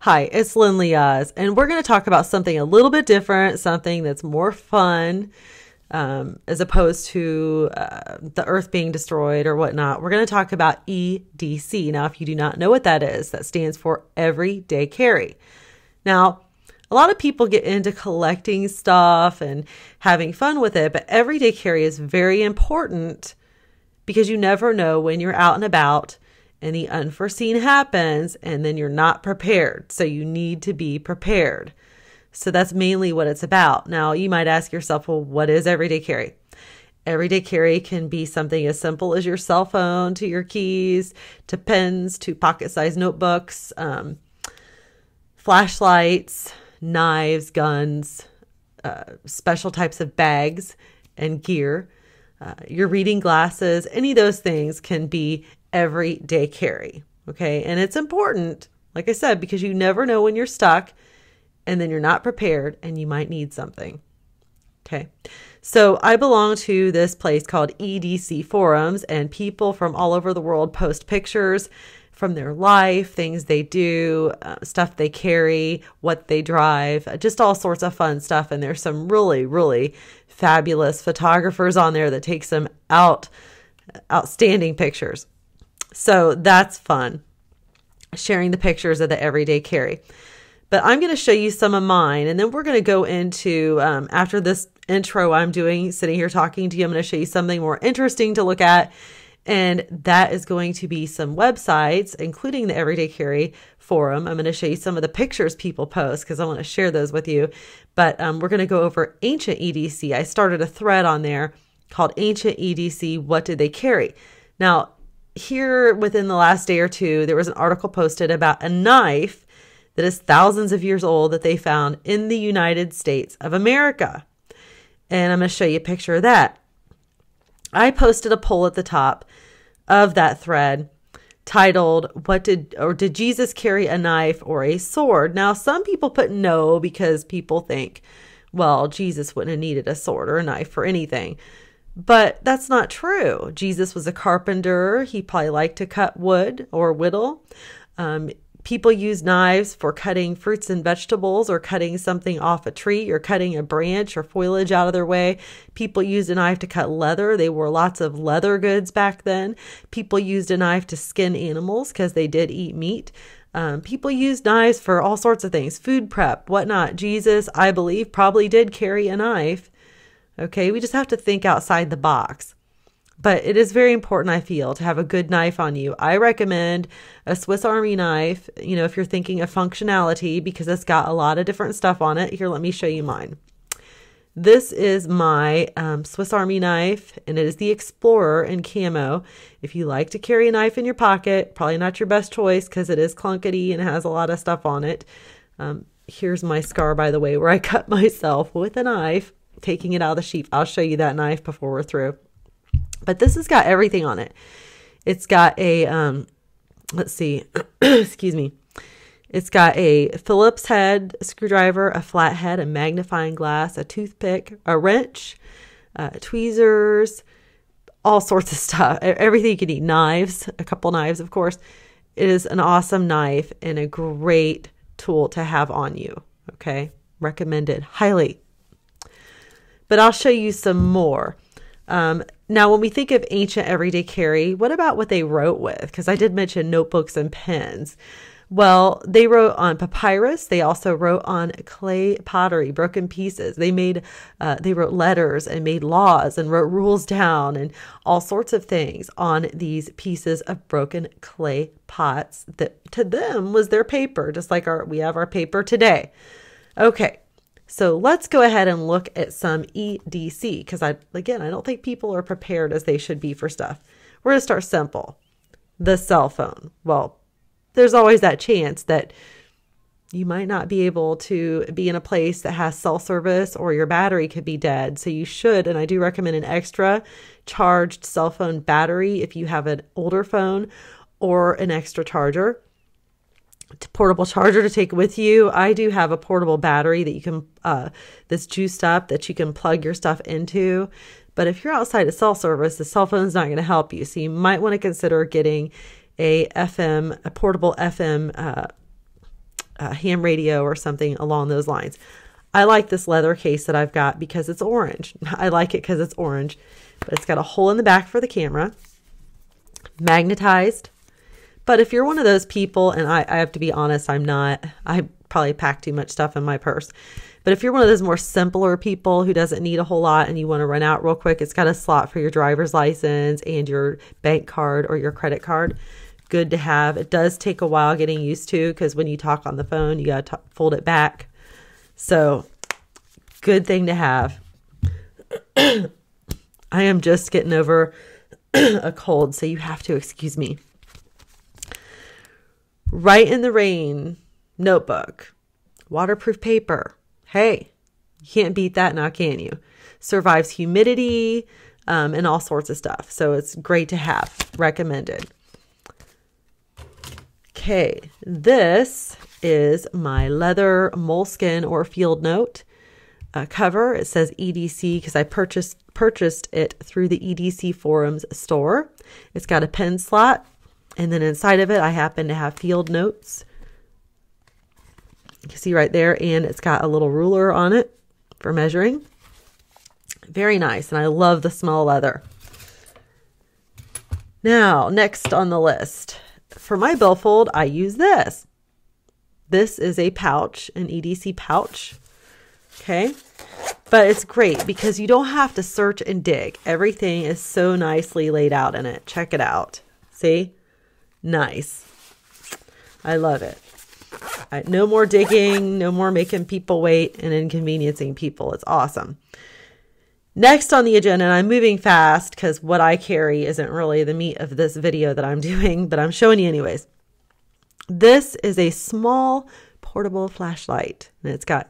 Hi, it's Lynn Leaz, and we're going to talk about something a little bit different, something that's more fun, as opposed to the earth being destroyed or whatnot. We're going to talk about EDC. Now, if you do not know what that is, that stands for everyday carry. Now, a lot of people get into collecting stuff and having fun with it, but everyday carry is very important because you never know when you're out and about and the unforeseen happens and then you're not prepared. So you need to be prepared. So that's mainly what it's about. Now, you might ask yourself, well, what is everyday carry? Everyday carry can be something as simple as your cell phone to your keys, to pens, to pocket-sized notebooks, flashlights, knives, guns, special types of bags and gear, your reading glasses. Any of those things can be everyday carry. Okay. And it's important, like I said, because you never know when you're stuck and then you're not prepared and you might need something. Okay. So I belong to this place called EDC forums, and people from all over the world post pictures from their life, things they do, stuff they carry, what they drive, just all sorts of fun stuff. And there's some really, really fabulous photographers on there that take some outstanding pictures. So that's fun, sharing the pictures of the everyday carry. But I'm going to show you some of mine, and then we're going to go into, after this intro I'm doing, sitting here talking to you, I'm going to show you something more interesting to look at, and that is going to be some websites, including the Everyday Carry Forum. I'm going to show you some of the pictures people post because I want to share those with you. But we're going to go over ancient EDC. I started a thread on there called Ancient EDC, What Did They Carry? Now, here within the last day or two, there was an article posted about a knife that is thousands of years old that they found in the United States of America. And I'm going to show you a picture of that. I posted a poll at the top of that thread titled, did Jesus carry a knife or a sword? Now, some people put no because people think, well, Jesus wouldn't have needed a sword or a knife for anything. But that's not true. Jesus was a carpenter. He probably liked to cut wood or whittle. People use knives for cutting fruits and vegetables or cutting something off a tree or cutting a branch or foliage out of their way. People used a knife to cut leather. They wore lots of leather goods back then. People used a knife to skin animals because they did eat meat. People used knives for all sorts of things, food prep, whatnot. Jesus, I believe, probably did carry a knife. Okay, we just have to think outside the box. But it is very important, I feel, to have a good knife on you. I recommend a Swiss Army knife, if you're thinking of functionality, because it's got a lot of different stuff on it. Here, let me show you mine. This is my Swiss Army knife, and it is the Explorer in camo. If you like to carry a knife in your pocket, probably not your best choice because it is clunkety and has a lot of stuff on it. Here's my scar, by the way, where I cut myself with a knife, taking it out of the sheath. I'll show you that knife before we're through. But this has got everything on it. It's got a, let's see, excuse me. It's got a Phillips head, a screwdriver, a flathead, a magnifying glass, a toothpick, a wrench, tweezers, all sorts of stuff. Everything you can eat. Knives, a couple knives, of course. It is an awesome knife and a great tool to have on you. Okay. Recommended highly. But I'll show you some more. Now, when we think of ancient everyday carry, what about what they wrote with? Because I did mention notebooks and pens. Well, they wrote on papyrus. They also wrote on clay pottery, broken pieces. They wrote letters and made laws and wrote rules down and all sorts of things on these pieces of broken clay pots that to them was their paper, just like we have our paper today. Okay. So let's go ahead and look at some EDC because I don't think people are prepared as they should be for stuff. We're going to start simple. The cell phone. Well, there's always that chance that you might not be able to be in a place that has cell service or your battery could be dead. So you should, and I do recommend an extra charged cell phone battery if you have an older phone or an extra charger. Portable charger to take with you. I do have a portable battery that you can, that's juiced up that you can plug your stuff into. But if you're outside of cell service, the cell phone's not going to help you. So you might want to consider getting a portable FM ham radio or something along those lines. I like this leather case that I've got because it's orange. I like it because it's orange, but it's got a hole in the back for the camera, magnetized. But if you're one of those people, and I have to be honest, I'm not, I probably pack too much stuff in my purse. But if you're one of those more simpler people who doesn't need a whole lot and you want to run out real quick, it's got a slot for your driver's license and your bank card or your credit card. Good to have. It does take a while getting used to because when you talk on the phone, you got to fold it back. So good thing to have. I am just getting over a cold, so you have to excuse me. Write in the Rain notebook, waterproof paper. Hey, you can't beat that now, can you? Survives humidity and all sorts of stuff. So it's great to have. Recommended. Okay, this is my leather moleskin or field note cover. It says EDC because I purchased it through the EDC Forums store. It's got a pen slot, and then inside of it I happen to have field notes. You can see right there, and it's got a little ruler on it for measuring. Very nice, and I love the smell of leather. Now, next on the list, for my billfold, I use this. This is a pouch, an EDC pouch, okay? But it's great because you don't have to search and dig. Everything is so nicely laid out in it. Check it out. See? Nice. I love it. No more digging, no more making people wait and inconveniencing people. It's awesome. Next on the agenda, and I'm moving fast because what I carry isn't really the meat of this video that I'm doing, but I'm showing you anyways. This is a small portable flashlight, and it's got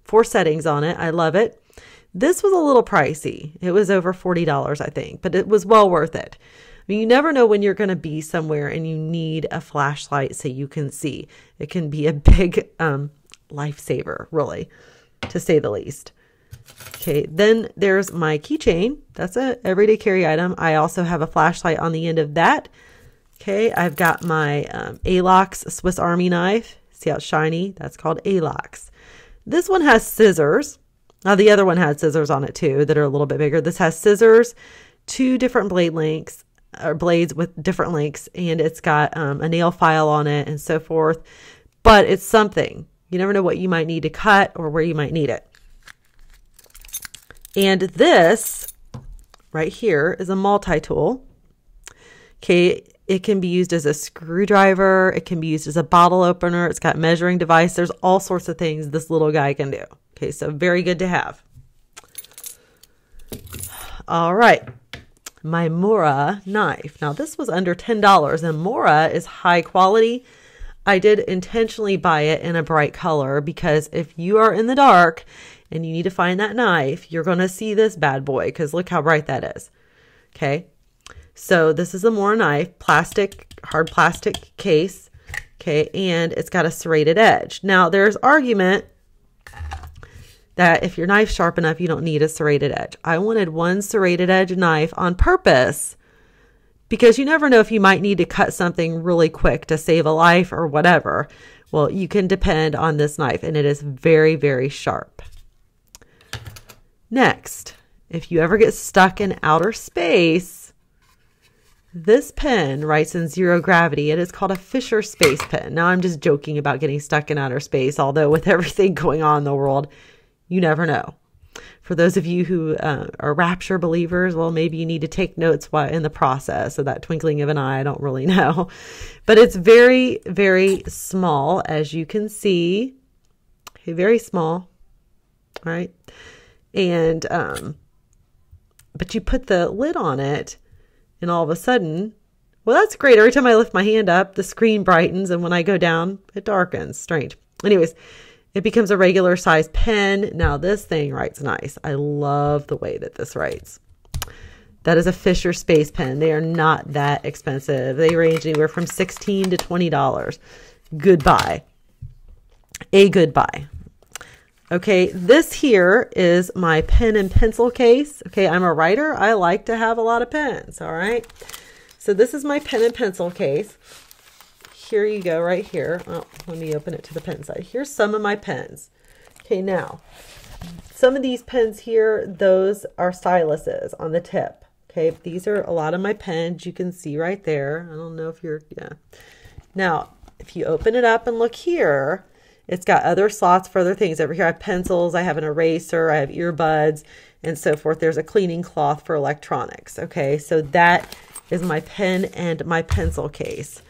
4 settings on it. I love it. This was a little pricey. It was over $40, I think, but it was well worth it. I mean, you never know when you're going to be somewhere and you need a flashlight so you can see. It can be a big lifesaver, really, to say the least. Okay, then there's my keychain. That's an everyday carry item. I also have a flashlight on the end of that. Okay, I've got my ALOX Swiss Army knife. See how it's shiny? That's called ALOX. This one has scissors. Now, the other one had scissors on it too that are a little bit bigger. This has scissors, 2 different blade lengths, or blades with different lengths, and it's got a nail file on it and so forth. But it's something. You never know what you might need to cut or where you might need it. And this right here is a multi-tool. Okay, it can be used as a screwdriver. It can be used as a bottle opener. It's got measuring device. There's all sorts of things this little guy can do. Okay, so very good to have. All right, my Mora knife. Now this was under $10, and Mora is high quality. I did intentionally buy it in a bright color because if you are in the dark and you need to find that knife, you're going to see this bad boy because look how bright that is. Okay, so this is a Mora knife, plastic, hard plastic case. Okay, and it's got a serrated edge. Now there's argument that if your knife's sharp enough, you don't need a serrated edge. I wanted one serrated edge knife on purpose because you never know if you might need to cut something really quick to save a life or whatever. Well, you can depend on this knife, and it is very, very sharp. Next, if you ever get stuck in outer space, this pen writes in zero gravity. It is called a Fisher Space Pen. Now, I'm just joking about getting stuck in outer space, although with everything going on in the world, you never know. For those of you who are rapture believers, well, maybe you need to take notes while in the process of that twinkling of an eye. I don't really know. But it's very, very small, as you can see. Okay, very small. All right. And, but you put the lid on it, and all of a sudden, well, that's great. Every time I lift my hand up, the screen brightens, and when I go down, it darkens. Strange. Anyways, it becomes a regular size pen. Now this thing writes nice. I love the way that this writes. That is a Fisher Space Pen. They are not that expensive. They range anywhere from $16 to $20. Goodbye. A goodbye. Okay, this here is my pen and pencil case. Okay, I'm a writer. I like to have a lot of pens, all right? So this is my pen and pencil case. here you go right here. Oh, let me open it to the pen side. Here's some of my pens. Okay, now, some of these pens here, those are styluses on the tip. Okay, these are a lot of my pens. You can see right there. I don't know if you're, yeah. Now, if you open it up and look here, it's got other slots for other things. Over here I have pencils, I have an eraser, I have earbuds, and so forth. There's a cleaning cloth for electronics. Okay, so that is my pen and my pencil case.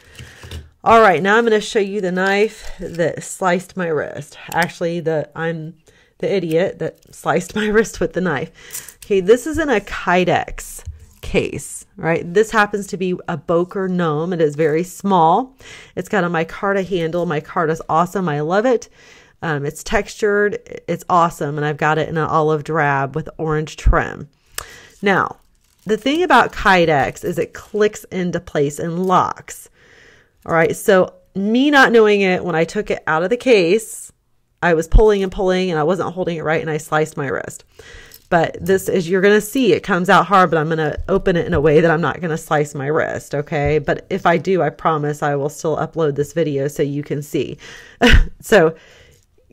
All right, now I'm going to show you the knife that sliced my wrist. Actually, I'm the idiot that sliced my wrist with the knife. Okay, this is in a Kydex case, right? This happens to be a Boker gnome. It is very small. It's got a micarta handle. Micarta is awesome. I love it. It's textured. It's awesome. And I've got it in an olive drab with orange trim. Now, the thing about Kydex is it clicks into place and locks. All right. So me not knowing it, when I took it out of the case, I was pulling and pulling and I wasn't holding it right and I sliced my wrist. But this is, you're going to see it comes out hard, but I'm going to open it in a way that I'm not going to slice my wrist. Okay. But if I do, I promise I will still upload this video so you can see. So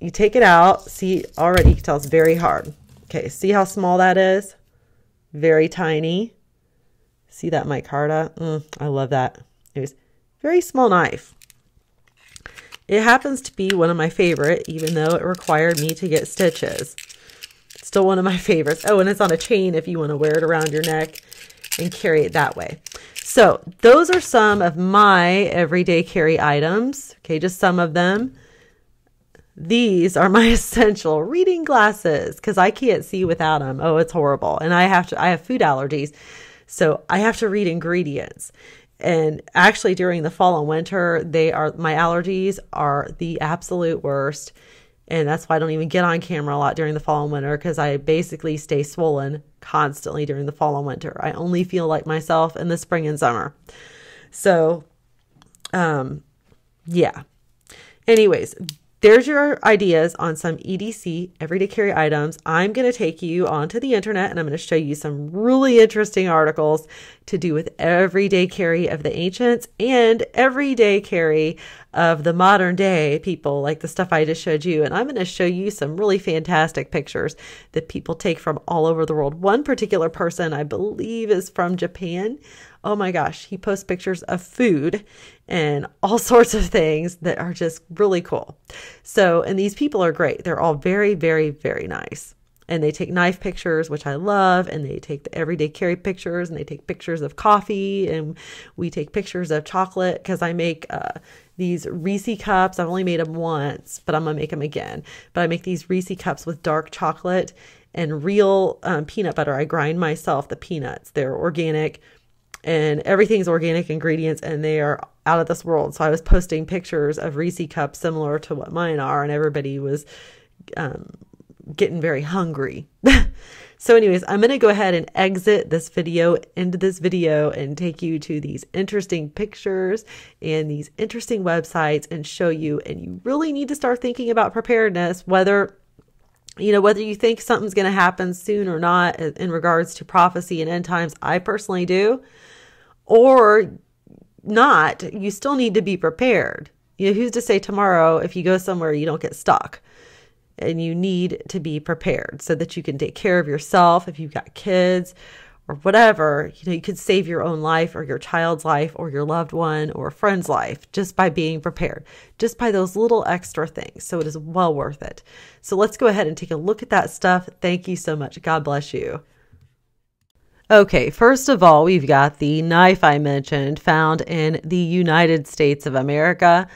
you take it out. See, already you can tell it's very hard. Okay. See how small that is? Very tiny. See that micarta? I love that. Anyways, very small knife. It happens to be one of my favorite, even though it required me to get stitches. Still one of my favorites. Oh, and it's on a chain if you want to wear it around your neck and carry it that way. So those are some of my everyday carry items. Okay, just some of them. These are my essential reading glasses because I can't see without them. Oh, it's horrible. And I have food allergies, so I have to read ingredients. And actually during the fall and winter, my allergies are the absolute worst. And that's why I don't even get on camera a lot during the fall and winter, because I basically stay swollen constantly during the fall and winter. I only feel like myself in the spring and summer. So, yeah. Anyways, there's your ideas on some EDC, everyday carry items. I'm going to take you onto the internet and I'm going to show you some really interesting articles to do with everyday carry of the ancients and everyday carry of the modern day people, like the stuff I just showed you. And I'm going to show you some really fantastic pictures that people take from all over the world. One particular person, I believe, is from Japan. Oh my gosh, he posts pictures of food and all sorts of things that are just really cool. So, and these people are great. They're all very, very, very nice. And they take knife pictures, which I love, and they take the everyday carry pictures, and they take pictures of coffee, and we take pictures of chocolate, because I make these Reese cups. I've only made them once, but I'm going to make them again. But I make these Reese cups with dark chocolate and real peanut butter. I grind myself the peanuts. They're organic, and everything's organic ingredients, and they are out of this world. So I was posting pictures of Reese cups similar to what mine are, and everybody was getting very hungry. So anyways, I'm going to go ahead and exit this video into this video and take you to these interesting pictures and these interesting websites and show you. And you really need to start thinking about preparedness, whether you think something's going to happen soon or not in regards to prophecy and end times. I personally do, or not. You still need to be prepared. Who's to say tomorrow if you go somewhere you don't get stuck? And you need to be prepared so that you can take care of yourself. If you've got kids or whatever, you could save your own life or your child's life or your loved one or a friend's life just by being prepared, just by those little extra things. So it is well worth it. So let's go ahead and take a look at that stuff. Thank you so much. God bless you. Okay, first of all, we've got the knife I mentioned found in the United States of America.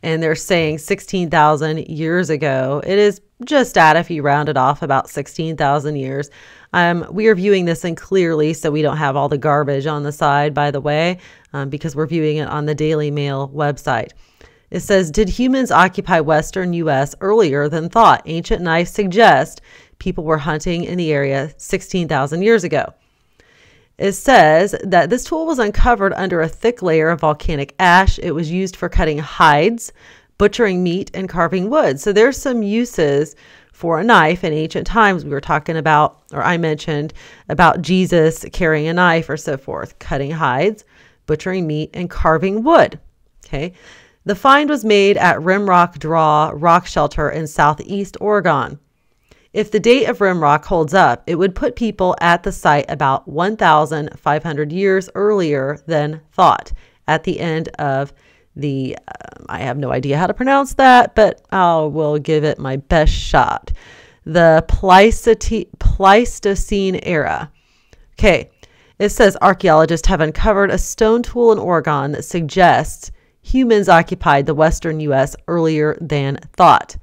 And they're saying 16,000 years ago. It is just at, if you round it off, about 16,000 years. We are viewing this in clearly, so we don't have all the garbage on the side, by the way, because we're viewing it on the Daily Mail website. It says, did humans occupy Western U.S. earlier than thought? Ancient knives suggest people were hunting in the area 16,000 years ago. It says that this tool was uncovered under a thick layer of volcanic ash. It was used for cutting hides, butchering meat, and carving wood. So there's some uses for a knife in ancient times. We were talking about, or I mentioned about Jesus carrying a knife or so forth, cutting hides, butchering meat, and carving wood. Okay. The find was made at Rimrock Draw Rock Shelter in southeast Oregon. If the date of Rimrock holds up, it would put people at the site about 1,500 years earlier than thought. At the end of the, I have no idea how to pronounce that, but I will give it my best shot. The Pleistocene era. Okay, it says archaeologists have uncovered a stone tool in Oregon that suggests humans occupied the western U.S. earlier than thought.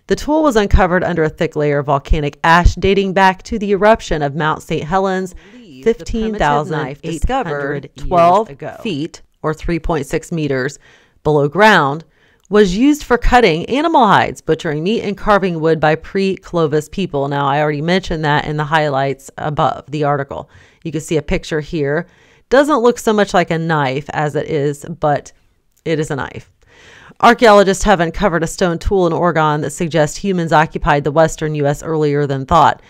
The tool was uncovered under a thick layer of volcanic ash dating back to the eruption of Mount St. Helens 15,812 feet or 3.6 meters below ground, was used for cutting animal hides, butchering meat, and carving wood by pre-Clovis people. Now, I already mentioned that in the highlights above the article. You can see a picture here. Doesn't look so much like a knife as it is, but it is a knife. Archaeologists have uncovered a stone tool in Oregon that suggests humans occupied the western U.S. earlier than thought.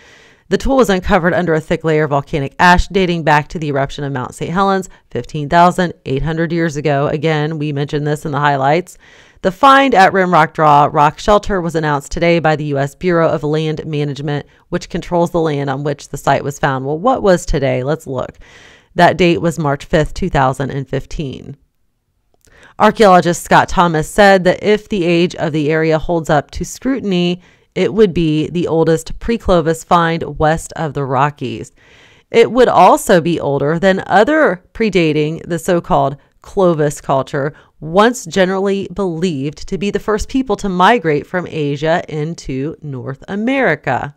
The tool was uncovered under a thick layer of volcanic ash dating back to the eruption of Mount St. Helens 15,800 years ago. Again, we mentioned this in the highlights. The find at Rimrock Draw Rock Shelter was announced today by the U.S. Bureau of Land Management, which controls the land on which the site was found. Well, what was today? Let's look. That date was March 5th, 2015. Archaeologist Scott Thomas said that if the age of the area holds up to scrutiny, it would be the oldest pre-Clovis find west of the Rockies. It would also be older than other predating the so-called Clovis culture, once generally believed to be the first people to migrate from Asia into North America.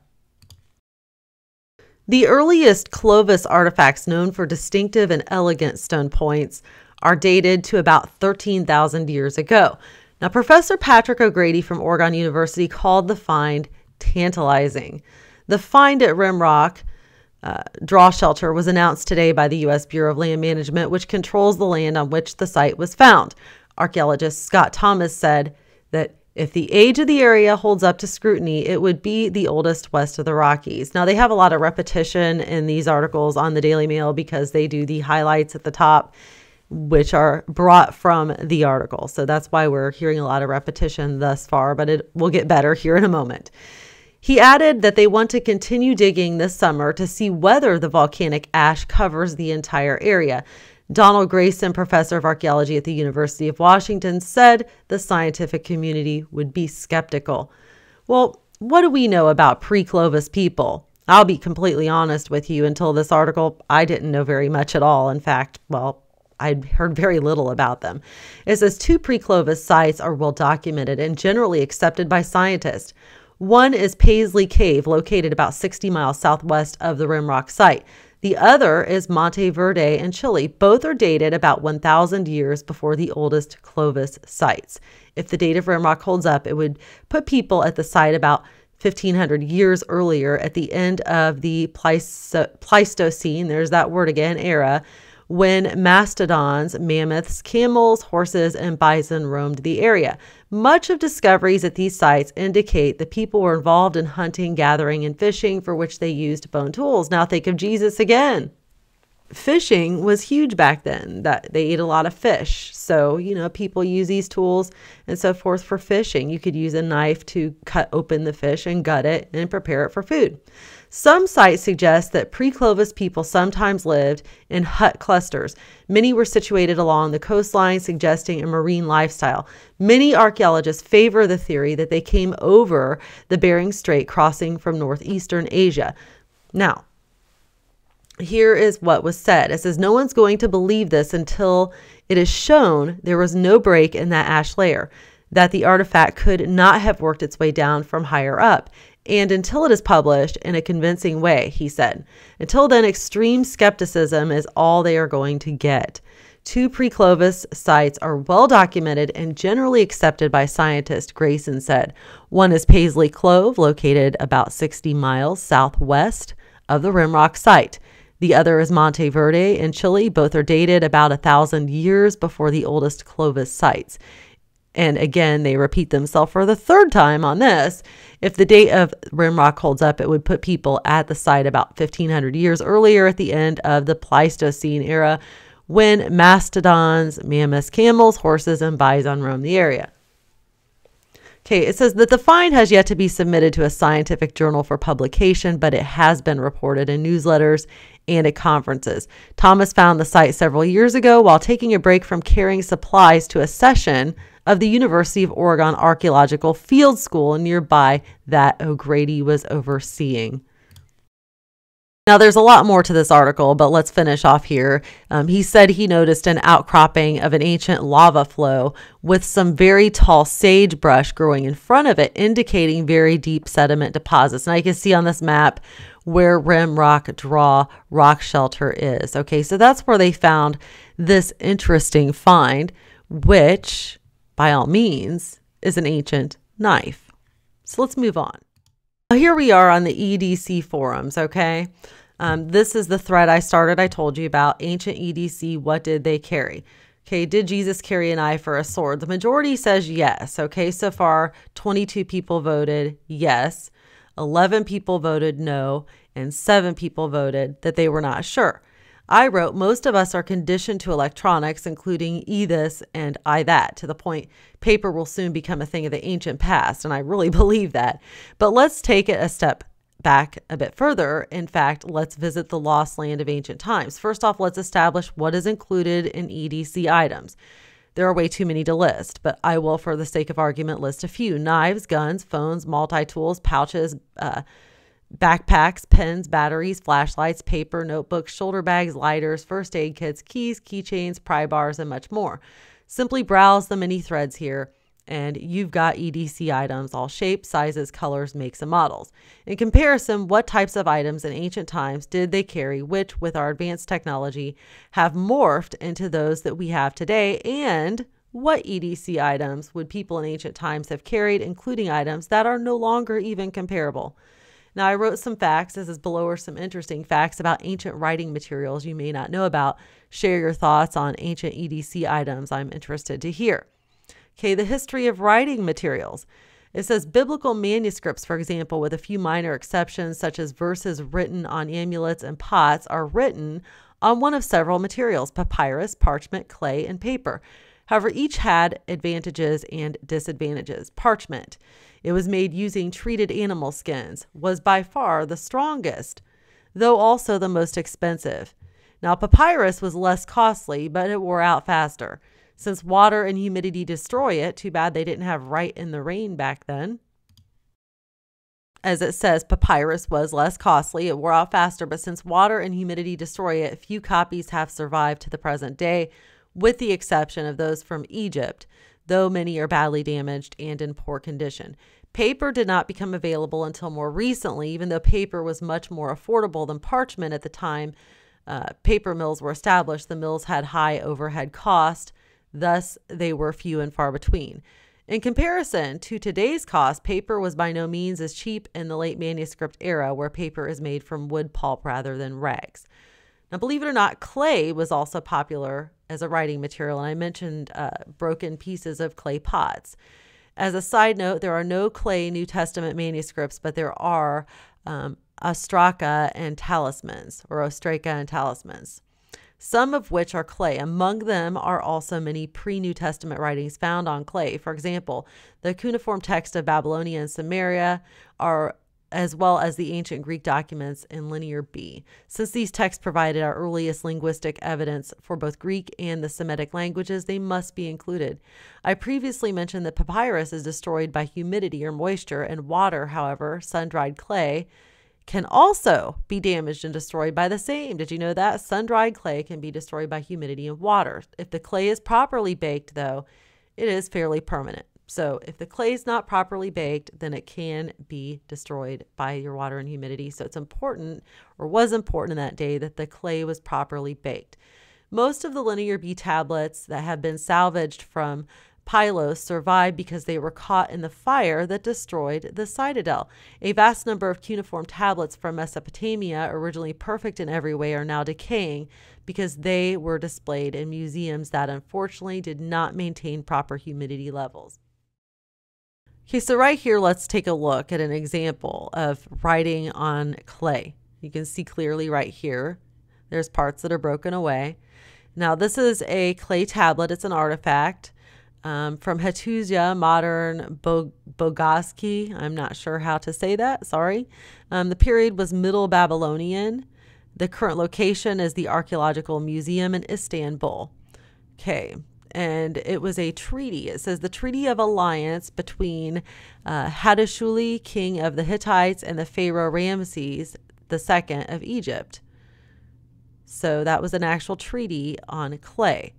The earliest Clovis artifacts known for distinctive and elegant stone points are dated to about 13,000 years ago. Now, Professor Patrick O'Grady from Oregon University called the find tantalizing. The find at Rimrock Draw Shelter was announced today by the U.S. Bureau of Land Management, which controls the land on which the site was found. Archaeologist Scott Thomas said that if the age of the area holds up to scrutiny, it would be the oldest west of the Rockies. Now, they have a lot of repetition in these articles on the Daily Mail because they do the highlights at the top, which are brought from the article. So that's why we're hearing a lot of repetition thus far, but it will get better here in a moment. He added that they want to continue digging this summer to see whether the volcanic ash covers the entire area. Donald Grayson, professor of archaeology at the University of Washington, said the scientific community would be skeptical. Well, what do we know about pre-Clovis people? I'll be completely honest with you. Until this article, I didn't know very much at all. In fact, well, I'd heard very little about them. It says 2 pre-Clovis sites are well documented and generally accepted by scientists. One is Paisley Cave, located about 60 miles southwest of the Rimrock site. The other is Monte Verde in Chile. Both are dated about 1,000 years before the oldest Clovis sites. If the date of Rimrock holds up, it would put people at the site about 1,500 years earlier at the end of the Pleistocene, there's that word again, era, when mastodons, mammoths, camels, horses, and bison roamed the area. Much of discoveries at these sites indicate that people were involved in hunting, gathering, and fishing, for which they used bone tools. Now think of Jesus again. Fishing was huge back then. That they ate a lot of fish. So, people use these tools and so forth for fishing. You could use a knife to cut open the fish and gut it and prepare it for food. Some sites suggest that pre-Clovis people sometimes lived in hut clusters. Many were situated along the coastline, suggesting a marine lifestyle. Many archaeologists favor the theory that they came over the Bering Strait, crossing from northeastern Asia. Now, here is what was said. It says, no one's going to believe this until it is shown there was no break in that ash layer, that the artifact could not have worked its way down from higher up, and until it is published in a convincing way, he said. Until then, extreme skepticism is all they are going to get. 2 pre-Clovis sites are well documented and generally accepted by scientists, Grayson said. One is Paisley Cove, located about 60 miles southwest of the Rimrock site. The other is Monte Verde in Chile. Both are dated about 1,000 years before the oldest Clovis sites. And again, they repeat themselves for the 3rd time on this. If the date of Rimrock holds up, it would put people at the site about 1,500 years earlier at the end of the Pleistocene era, when mastodons, mammoths, camels, horses, and bison roam the area. Okay, it says that the find has yet to be submitted to a scientific journal for publication, but it has been reported in newsletters and at conferences. Thomas found the site several years ago while taking a break from carrying supplies to a session of the University of Oregon Archaeological Field School nearby that O'Grady was overseeing. Now, there's a lot more to this article, but let's finish off here. He said he noticed an outcropping of an ancient lava flow with some very tall sagebrush growing in front of it, indicating very deep sediment deposits. Now, you can see on this map where Rim Rock Draw rock shelter is. Okay, so that's where they found this interesting find, which, by all means, is an ancient knife. So let's move on. Here we are on the EDC forums, okay? This is the thread I started. I told you about ancient EDC. What did they carry? Okay, did Jesus carry a knife or a sword? The majority says yes. Okay, so far 22 people voted yes, 11 people voted no, and 7 people voted that they were not sure. I wrote, most of us are conditioned to electronics, including this and that, to the point paper will soon become a thing of the ancient past, and I really believe that. But let's take it a step back a bit further. In fact, let's visit the lost land of ancient times. First off, let's establish what is included in EDC items. There are way too many to list, but I will, for the sake of argument, list a few. Knives, guns, phones, multi-tools, pouches, backpacks, pens, batteries, flashlights, paper, notebooks, shoulder bags, lighters, first aid kits, keys, keychains, pry bars, and much more. Simply browse the many threads here, and you've got EDC items, all shapes, sizes, colors, makes, and models. In comparison, what types of items in ancient times did they carry, which, with our advanced technology, have morphed into those that we have today, and what EDC items would people in ancient times have carried, including items that are no longer even comparable? Now, I wrote some facts. This is below are some interesting facts about ancient writing materials you may not know about. Share your thoughts on ancient EDC items. I'm interested to hear. Okay, the history of writing materials. It says biblical manuscripts, for example, with a few minor exceptions, such as verses written on amulets and pots, are written on one of several materials: papyrus, parchment, clay, and paper. However, each had advantages and disadvantages. Parchment, it was made using treated animal skins, was by far the strongest, though also the most expensive. Now, papyrus was less costly, but it wore out faster. Since water and humidity destroy it, too bad they didn't have Write in the Rain back then. As it says, papyrus was less costly, it wore out faster, but since water and humidity destroy it, few copies have survived to the present day, with the exception of those from Egypt, though many are badly damaged and in poor condition. Paper did not become available until more recently, even though paper was much more affordable than parchment at the time paper mills were established. The mills had high overhead cost, thus they were few and far between. In comparison to today's cost, paper was by no means as cheap in the late manuscript era, where paper is made from wood pulp rather than rags. Now, believe it or not, clay was also popular as a writing material, and I mentioned broken pieces of clay pots. As a side note, there are no clay New Testament manuscripts, but there are ostraca and talismans, some of which are clay. Among them are also many pre-New Testament writings found on clay. For example, the cuneiform text of Babylonia and Samaria are, as well as the ancient Greek documents in Linear B. Since these texts provided our earliest linguistic evidence for both Greek and the Semitic languages, they must be included. I previously mentioned that papyrus is destroyed by humidity or moisture, and water, however, sun-dried clay, can also be damaged and destroyed by the same. Did you know that? Sun-dried clay can be destroyed by humidity and water. If the clay is properly baked, though, it is fairly permanent. So if the clay is not properly baked, then it can be destroyed by your water and humidity. So it's important, or was important in that day, that the clay was properly baked. Most of the Linear B tablets that have been salvaged from Pylos survived because they were caught in the fire that destroyed the citadel. A vast number of cuneiform tablets from Mesopotamia, originally perfect in every way, are now decaying because they were displayed in museums that unfortunately did not maintain proper humidity levels. Okay, so right here, let's take a look at an example of writing on clay. You can see clearly right here, there's parts that are broken away. Now, this is a clay tablet. It's an artifact from Hattusa, modern Bogoski. I'm not sure how to say that. Sorry. The period was Middle Babylonian. The current location is the Archaeological Museum in Istanbul. Okay. And it was a treaty. It says the Treaty of Alliance between Hattusili, king of the Hittites, and the Pharaoh Ramses II of Egypt. So that was an actual treaty on clay.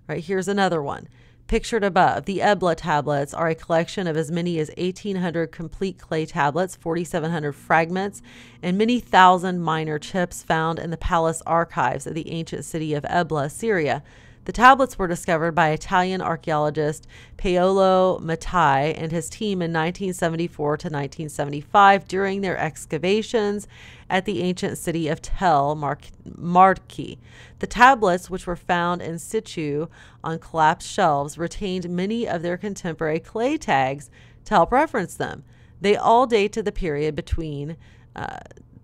Right, here's another one. Pictured above, the Ebla tablets are a collection of as many as 1,800 complete clay tablets, 4,700 fragments, and many thousand minor chips found in the palace archives of the ancient city of Ebla, Syria. The tablets were discovered by Italian archaeologist Paolo Mattai and his team in 1974 to 1975 during their excavations at the ancient city of Tel Marki. The tablets, which were found in situ on collapsed shelves, retained many of their contemporary clay tags to help reference them. They all date to the period between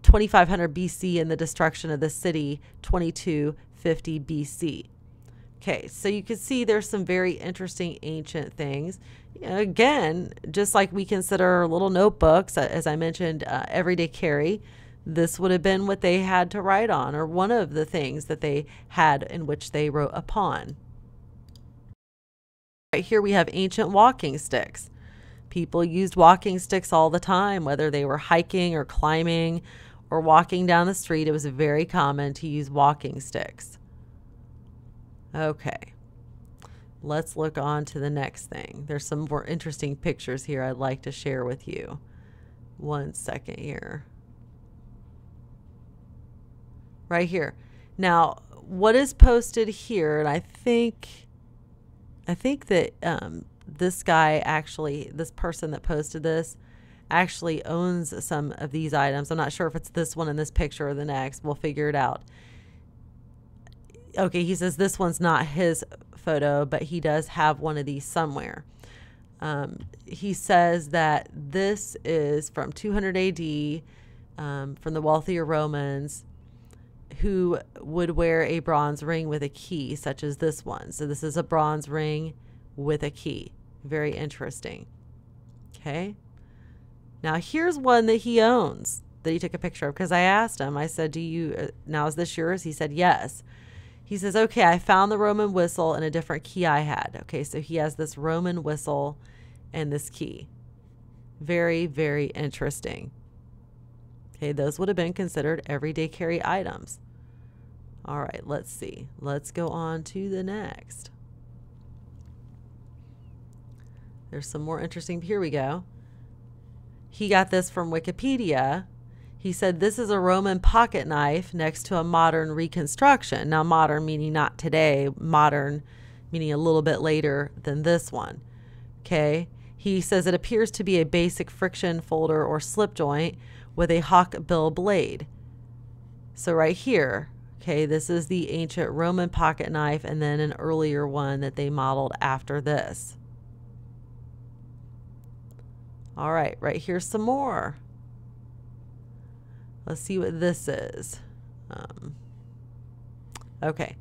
2500 BC and the destruction of the city, 2250 BC. Okay, so you can see there's some very interesting ancient things. Again, just like we consider little notebooks, as I mentioned, everyday carry, this would have been what they had to write on, or one of the things that they had in which they wrote upon. Right here we have ancient walking sticks. People used walking sticks all the time, whether they were hiking or climbing or walking down the street. It was very common to use walking sticks. Okay, let's look on to the next thing. There's some more interesting pictures here I'd like to share with you. One second here. Right here. Now, what is posted here, and I think that this guy actually, this person that posted this, actually owns some of these items. I'm not sure if it's this one in this picture or the next. We'll figure it out. Okay, he says this one's not his photo, but he does have one of these somewhere. He says that this is from 200 AD, from the wealthier Romans who would wear a bronze ring with a key, such as this one. So this is a bronze ring with a key. Very interesting. Okay. Now here's one that he owns, that he took a picture of, because I asked him, I said, now is this yours? He said, yes. He says, okay, I found the Roman whistle and a different key I had. Okay, so he has this Roman whistle and this key. Very, very interesting. Okay, those would have been considered everyday carry items. All right, let's see. Let's go on to the next. There's some more interesting. Here we go. He got this from Wikipedia. He said this is a Roman pocket knife next to a modern reconstruction. Now, modern meaning not today, modern meaning a little bit later than this one. Okay. He says it appears to be a basic friction folder or slip joint with a hawk bill blade. So right here, okay, this is the ancient Roman pocket knife, and then an earlier one that they modeled after this. All right, right here's some more. Let's see what this is. Okay.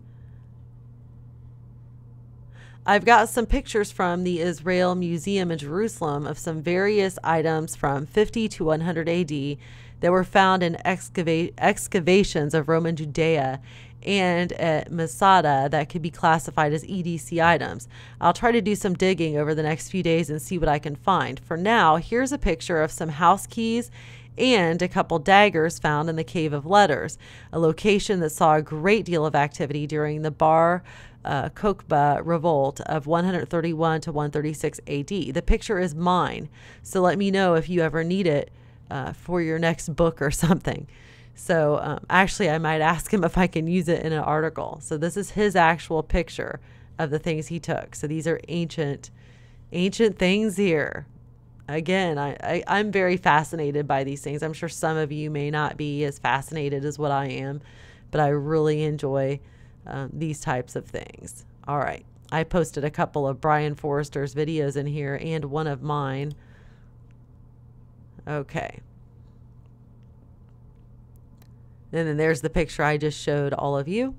I've got some pictures from the Israel Museum in Jerusalem of some various items from 50 to 100 AD that were found in excavations of Roman Judea and at Masada that could be classified as EDC items. I'll try to do some digging over the next few days and see what I can find. For now, here's a picture of some house keys and a couple daggers found in the Cave of Letters, a location that saw a great deal of activity during the Bar Kokhba revolt of 131 to 136 AD. The picture is mine, so let me know if you ever need it for your next book or something. So actually, I might ask him if I can use it in an article. So this is his actual picture of the things he took. So these are ancient things here. Again, I'm very fascinated by these things. I'm sure some of you may not be as fascinated as what I am, but I really enjoy these types of things. All right. I posted a couple of Brian Forrester's videos in here and one of mine. Okay. And then there's the picture I just showed all of you.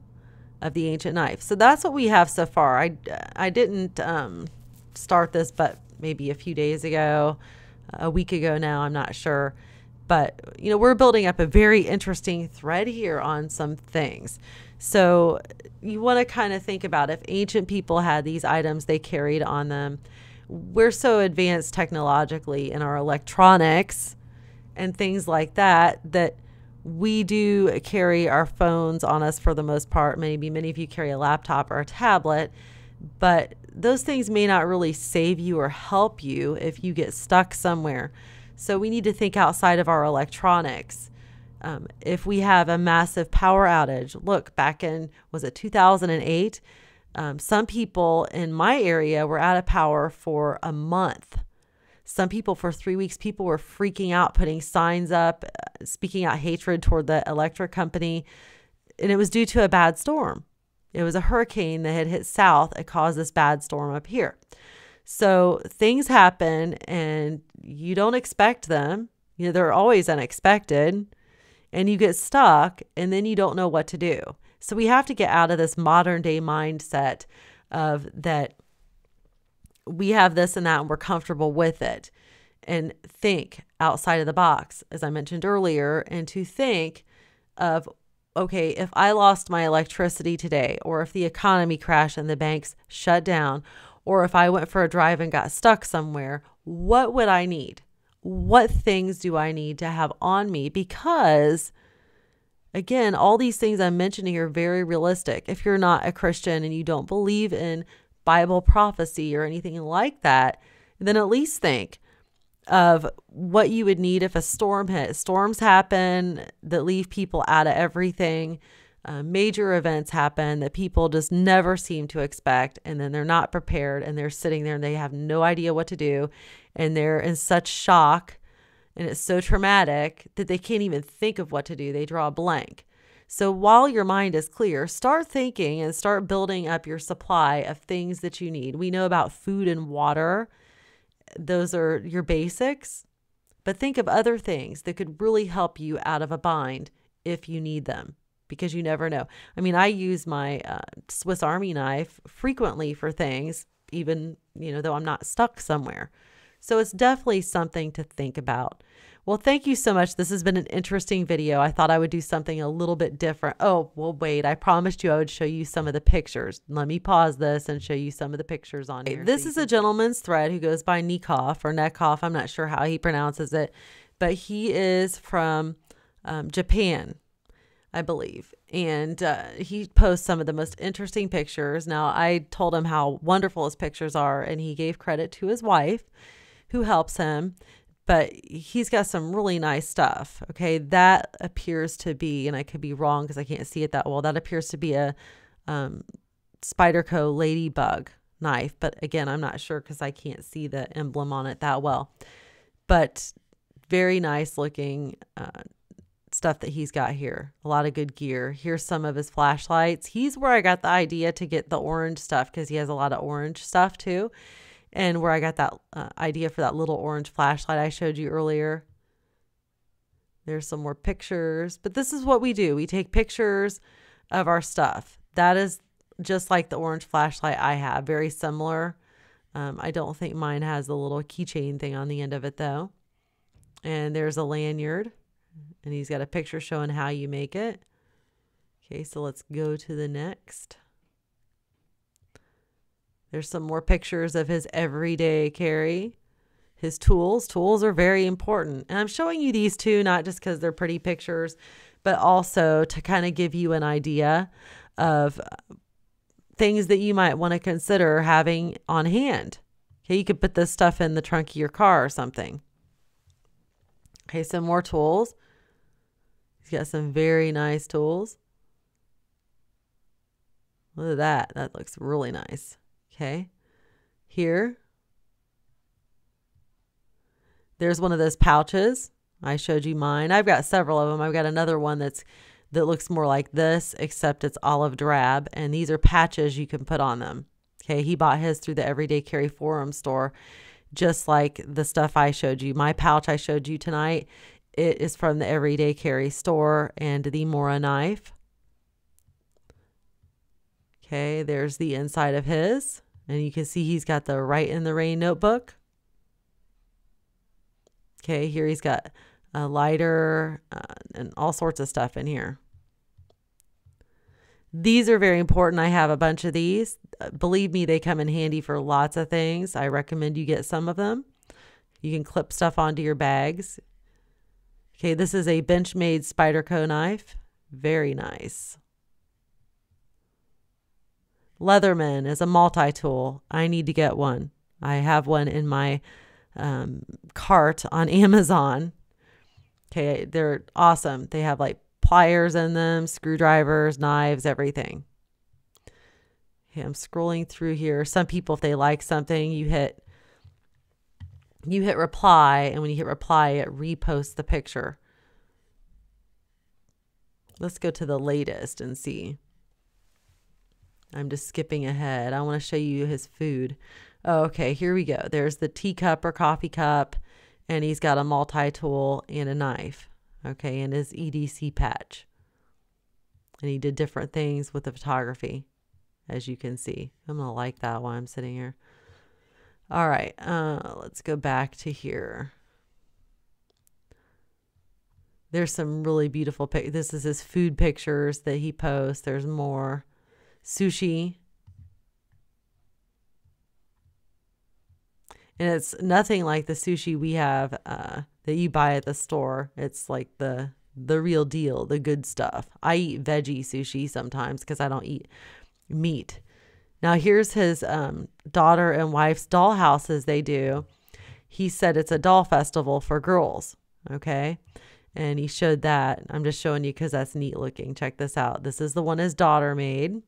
of the ancient knife. So that's what we have so far. I didn't start this, but maybe a few days ago, a week ago now, I'm not sure. But, you know, we're building up a very interesting thread here on some things. So you want to kind of think about if ancient people had these items they carried on them. We're so advanced technologically in our electronics and things like that, that we do carry our phones on us for the most part. Maybe many of you carry a laptop or a tablet, but those things may not really save you or help you if you get stuck somewhere. So we need to think outside of our electronics. If we have a massive power outage, look, back in, was it 2008? Some people in my area were out of power for a month. Some people for 3 weeks. People were freaking out, putting signs up, speaking out hatred toward the electric company. And it was due to a bad storm. It was a hurricane that had hit south. It caused this bad storm up here. So things happen and you don't expect them. You know, they're always unexpected, and you get stuck and then you don't know what to do. So we have to get out of this modern day mindset of that we have this and that and we're comfortable with it, and think outside of the box, as I mentioned earlier, and to think of, okay, if I lost my electricity today, or if the economy crashed and the banks shut down, or if I went for a drive and got stuck somewhere, what would I need? What things do I need to have on me? Because again, all these things I'm mentioning are very realistic. If you're not a Christian and you don't believe in Bible prophecy or anything like that, then at least think of what you would need if a storm hit. Storms happen that leave people out of everything. Major events happen that people just never seem to expect, and then they're not prepared, and they're sitting there and they have no idea what to do, and they're in such shock, and it's so traumatic that they can't even think of what to do. They draw a blank. So while your mind is clear, start thinking and start building up your supply of things that you need. We know about food and water. Those are your basics, but think of other things that could really help you out of a bind if you need them, because you never know. I mean, I use my Swiss Army knife frequently for things, even, you know, though I'm not stuck somewhere. So it's definitely something to think about. Well, thank you so much. This has been an interesting video. I thought I would do something a little bit different. Oh, well, wait, I promised you I would show you some of the pictures. Let me pause this and show you some of the pictures on here. This is a gentleman's thread who goes by NECA or NECA. I'm not sure how he pronounces it, but he is from Japan, I believe. And he posts some of the most interesting pictures. Now, I told him how wonderful his pictures are, and he gave credit to his wife who helps him. But he's got some really nice stuff. Okay, that appears to be, and I could be wrong because I can't see it that well, that appears to be a Spyderco ladybug knife. But again, I'm not sure because I can't see the emblem on it that well. But very nice looking stuff that he's got here. A lot of good gear. Here's some of his flashlights. He's where I got the idea to get the orange stuff, because he has a lot of orange stuff too. And where I got that idea for that little orange flashlight I showed you earlier. There's some more pictures. But this is what we do. We take pictures of our stuff. That is just like the orange flashlight I have. Very similar. I don't think mine has the little keychain thing on the end of it though. And there's a lanyard. And he's got a picture showing how you make it. Okay, so let's go to the next. There's some more pictures of his everyday carry. His tools. Tools are very important. And I'm showing you these two, not just because they're pretty pictures, but also to kind of give you an idea of things that you might want to consider having on hand. Okay, you could put this stuff in the trunk of your car or something. Okay, some more tools. He's got some very nice tools. Look at that. That looks really nice. Okay, here, there's one of those pouches. I showed you mine. I've got several of them. I've got another one that looks more like this, except it's olive drab, and these are patches you can put on them. Okay, he bought his through the Everyday Carry Forum store, just like the stuff I showed you. My pouch I showed you tonight, it is from the Everyday Carry store, and the Mora knife. Okay, there's the inside of his. And you can see he's got the Write in the Rain notebook. Okay, here he's got a lighter and all sorts of stuff in here. These are very important. I have a bunch of these. Believe me, they come in handy for lots of things. I recommend you get some of them. You can clip stuff onto your bags. Okay, this is a Benchmade Spyderco knife. Very nice. Leatherman is a multi-tool. I need to get one. I have one in my cart on Amazon. Okay, they're awesome. They have like pliers in them, screwdrivers, knives, everything. Okay, I'm scrolling through here. Some people, if they like something, you hit reply, and when you hit reply, it reposts the picture. Let's go to the latest and see. I'm just skipping ahead. I want to show you his food. Oh, okay, here we go. There's the teacup or coffee cup, and he's got a multi-tool and a knife. Okay, and his EDC patch. And he did different things with the photography, as you can see. I'm going to like that while I'm sitting here. All right, let's go back to here. There's some really beautiful pictures. This is his food pictures that he posts. There's more. Sushi. And it's nothing like the sushi we have that you buy at the store. It's like the real deal, the good stuff. I eat veggie sushi sometimes because I don't eat meat. Now here's his daughter and wife's doll houses they do. He said it's a doll festival for girls. Okay. And he showed that. I'm just showing you because that's neat looking. Check this out. This is the one his daughter made.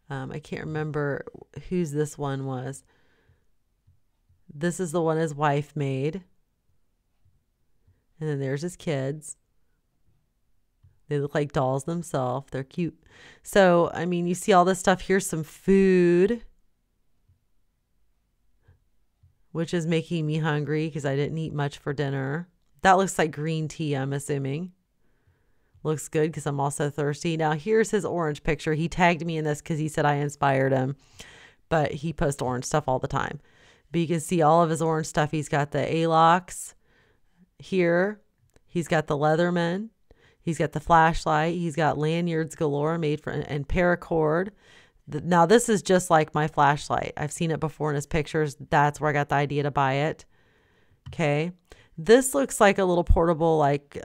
I can't remember whose this one was. This is the one his wife made. And then there's his kids. They look like dolls themselves. They're cute. So, I mean, you see all this stuff. Here's some food, which is making me hungry because I didn't eat much for dinner. That looks like green tea, I'm assuming. Looks good because I'm also thirsty. Now, here's his orange picture. He tagged me in this because he said I inspired him. But he posts orange stuff all the time. But you can see all of his orange stuff. He's got the A-locks here. He's got the Leatherman. He's got the flashlight. He's got lanyards galore made for and paracord. Now, this is just like my flashlight. I've seen it before in his pictures. That's where I got the idea to buy it. Okay. This looks like a little portable like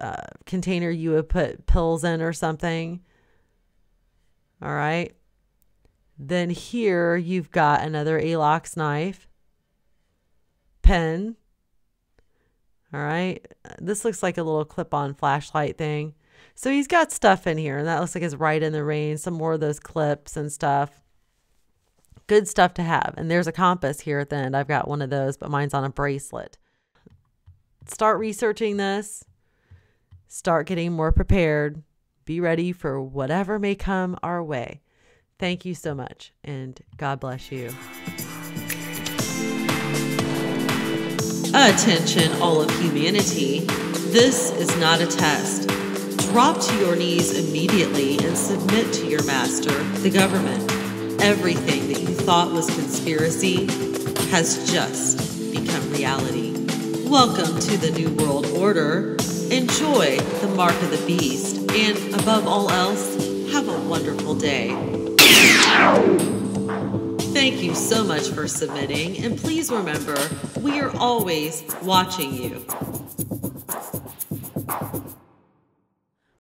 container you would put pills in or something. All right. Then here you've got another A-locks knife. Pen. All right. This looks like a little clip-on flashlight thing. So he's got stuff in here, and that looks like his Write in the Rain, some more of those clips and stuff. Good stuff to have. And there's a compass here at the end. I've got one of those, but mine's on a bracelet. Start researching this. Start getting more prepared. Be ready for whatever may come our way. Thank you so much, and God bless you. Attention, all of humanity. This is not a test. Drop to your knees immediately and submit to your master, the government. Everything that you thought was conspiracy has just become reality. Welcome to the New World Order. Enjoy the mark of the beast, and above all else, have a wonderful day. Thank you so much for submitting, and please remember, we are always watching you.